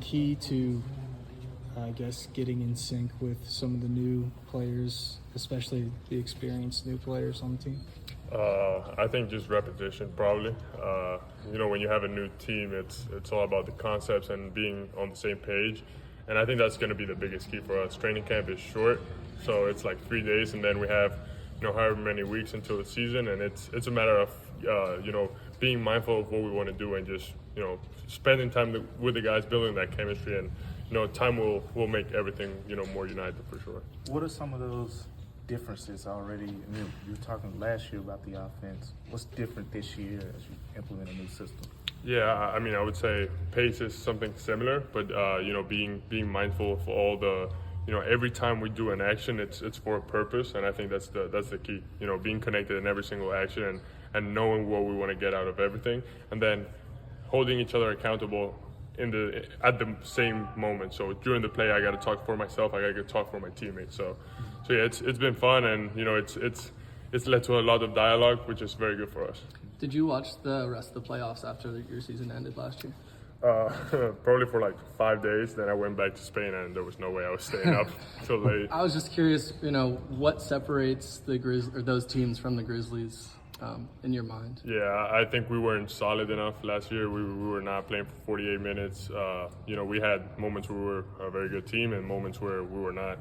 key to, I guess, getting in sync with some of the new players, especially the experienced new players on the team? I think just repetition, probably. When you have a new team, it's all about the concepts and being on the same page. And I think that's going to be the biggest key for us. Training camp is short, so it's like 3 days, and then we have, however many weeks until the season. And it's a matter of, being mindful of what we want to do and just, spending time with the guys, building that chemistry. And, time will make everything, more united for sure. What are some of those differences already? I mean, you were talking last year about the offense. What's different this year as you implement a new system? Yeah, I would say pace is something similar, but being mindful of all the, every time we do an action, it's for a purpose, and I think that's the key. Being connected in every single action and knowing what we want to get out of everything, and then holding each other accountable at the same moment. So during the play, I got to talk for myself. I got to talk for my teammates. So yeah, it's been fun, and it's led to a lot of dialogue, which is very good for us. Did you watch the rest of the playoffs after your season ended last year? Probably for like 5 days. Then I went back to Spain, and there was no way I was staying up till late. I was just curious, what separates those teams from the Grizzlies in your mind? Yeah, I think we weren't solid enough last year. We were not playing for 48 minutes. We had moments where we were a very good team and moments where we were not.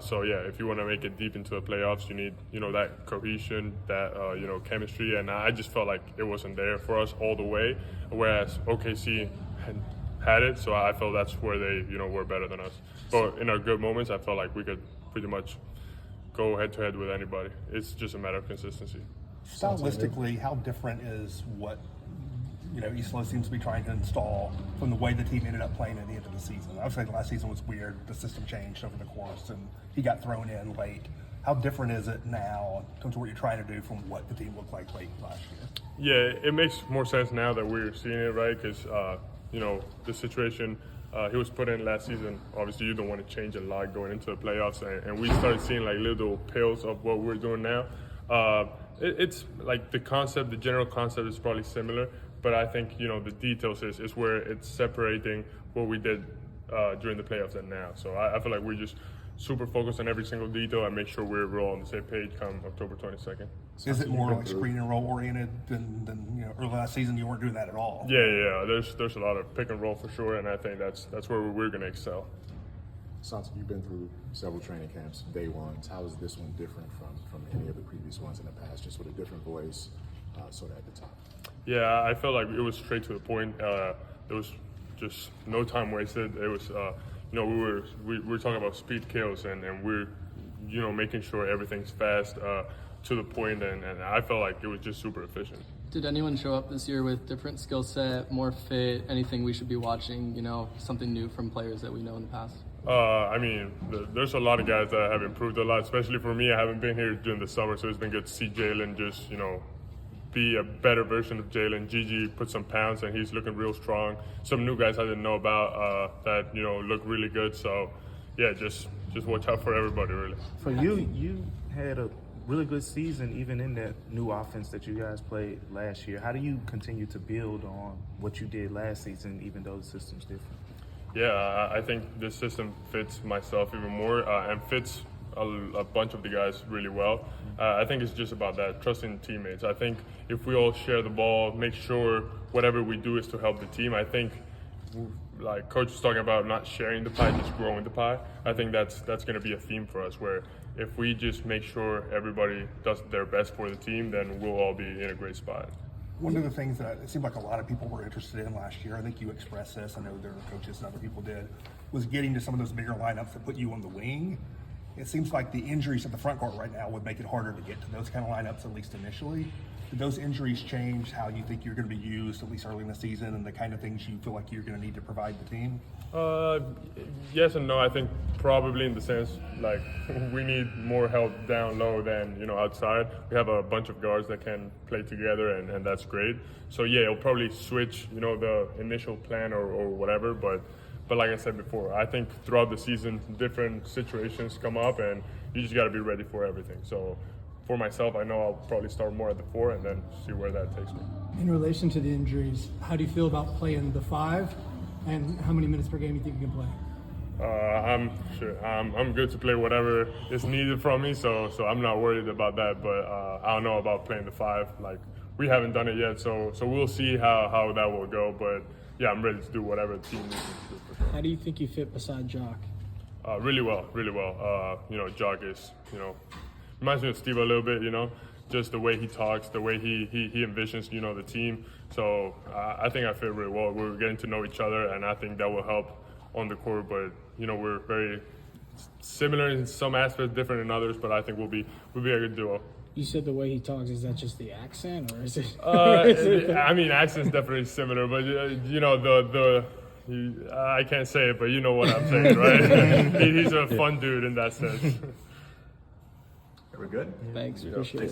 So yeah, if you want to make it deep into the playoffs, you need, that cohesion, that, chemistry. And I just felt like it wasn't there for us all the way, whereas OKC had it. So I felt that's where they, were better than us. But in our good moments, I felt like we could pretty much go head to head with anybody. It's just a matter of consistency. Stylistically, how different is what Isla seems to be trying to install from the way the team ended up playing at the end of the season? I would say the last season was weird. The system changed over the course, and he got thrown in late. How different is it now in terms of what you're trying to do from what the team looked like late last year? Yeah, it makes more sense now that we're seeing it, right? Because, the situation he was put in last season, obviously you don't want to change a lot going into the playoffs, and we started seeing like little pills of what we're doing now. It's like the general concept is probably similar, but I think, the details is where it's separating what we did during the playoffs and now. So I feel like we're just super focused on every single detail and make sure we're all on the same page come October 22nd. Is it more like screen and roll oriented than early last season? You weren't doing that at all. Yeah. There's a lot of pick and roll for sure, and I think that's where we're going to excel. Santi, you've been through several training camps, day ones. How is this one different from any of the previous ones in the past? Just with a different voice, sort of at the top. Yeah, I felt like it was straight to the point. There was just no time wasted. It was, we were talking about speed kills, and we're, making sure everything's fast to the point, and I felt like it was just super efficient. Did anyone show up this year with different skill set, more fit, anything we should be watching, something new from players that we know in the past? There's a lot of guys that have improved a lot, especially for me. I haven't been here during the summer, so it's been good to see Jalen just, be a better version of Jalen. Gigi put some pounds, and he's looking real strong. Some new guys I didn't know about that, look really good. So, yeah, just watch out for everybody, really. For you had a really good season even in that new offense that you guys played last year. How do you continue to build on what you did last season, even though the system's different? Yeah, I think this system fits myself even more and fits a bunch of the guys really well. I think it's just about that, trusting teammates. I think if we all share the ball, make sure whatever we do is to help the team. I think, like Coach was talking about, not sharing the pie, just growing the pie. I think that's going to be a theme for us, where if we just make sure everybody does their best for the team, then we'll all be in a great spot. One of the things that it seemed like a lot of people were interested in last year, I think you expressed this, I know there were coaches and other people did, was getting to some of those bigger lineups that put you on the wing. It seems like the injuries at the front court right now would make it harder to get to those kind of lineups, at least initially. Did those injuries change how you think you're going to be used, at least early in the season, and the kind of things you feel like you're going to need to provide the team? Yes and no. I think probably in the sense, like, we need more help down low than, outside. We have a bunch of guards that can play together, and that's great. So, yeah, it'll probably switch, the initial plan or whatever, but like I said before, I think throughout the season, different situations come up, and you just got to be ready for everything. So for myself, I know I'll probably start more at the 4 and then see where that takes me. In relation to the injuries, how do you feel about playing the 5 And how many minutes per game do you think you can play? I'm sure I'm good to play whatever is needed from me, so I'm not worried about that. But I don't know about playing the 5. Like, we haven't done it yet, so we'll see how that will go. But yeah, I'm ready to do whatever the team needs me to do for sure. How do you think you fit beside Jock? Really well, really well. Jock is, reminds me of Steve a little bit, just the way he talks, the way he envisions, the team. So I think I fit really well. We're getting to know each other, and I think that will help on the court. But we're very similar in some aspects, different in others. But I think we'll be a good duo. You said the way he talks, is that just the accent, or is it? I mean, accent's definitely similar, but I can't say it, but you know what I'm saying, right? He's a fun dude in that sense. Are we good? Thanks, appreciate it.